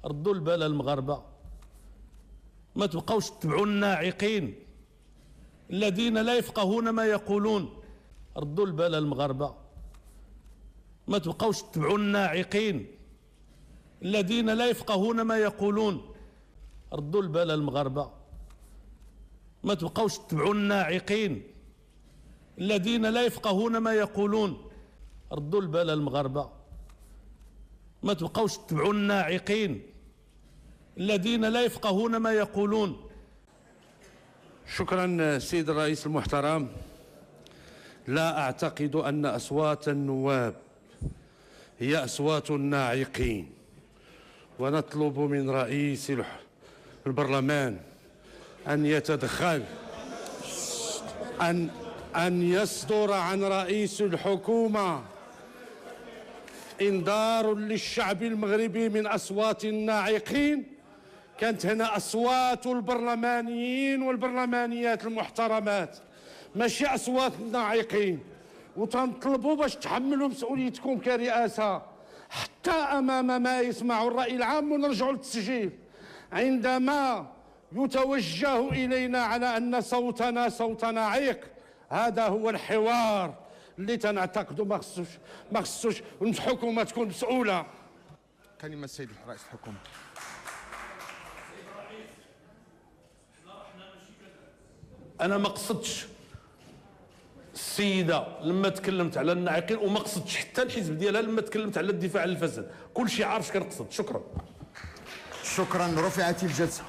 ردوا البال المغاربة، ما تبقوش تتبعوا الناعقين الذين لا يفقهون ما يقولون. ردوا البال المغاربة، ما تبقوش تتبعوا الناعقين الذين لا يفقهون ما يقولون. ردوا البال المغاربة، ما تبقوش تتبعوا الناعقين الذين لا يفقهون ما يقولون. ردوا البال المغاربة، ما تبقوش تتبعوا الناعقين الذين لا يفقهون ما يقولون. شكرا سيد الرئيس المحترم. لا أعتقد أن أصوات النواب هي أصوات الناعقين، ونطلب من رئيس البرلمان أن يتدخل، أن يصدر عن رئيس الحكومة إنذار للشعب المغربي من أصوات الناعقين. كانت هنا أصوات البرلمانيين والبرلمانيات المحترمات، ماشي أصوات الناعقين. وتنطلبوا باش تحملوا مسؤوليتكم كرئاسة حتى أمام ما يسمع الرأي العام، ونرجعوا للتسجيل عندما يتوجه إلينا على أن صوتنا صوت ناعق. هذا هو الحوار اللي تنعتقدوا ما خصوش الحكومة تكون مسؤولة. كلمة السيد رئيس الحكومة. أنا ما قصدتش السيدة لما تكلمت على الناعقين، وما قصدتش حتى الحزب ديالها لما تكلمت على الدفاع عن الفساد. كل شيء عارف كنقصد. شكرا. شكرا، رفعت الجلسة.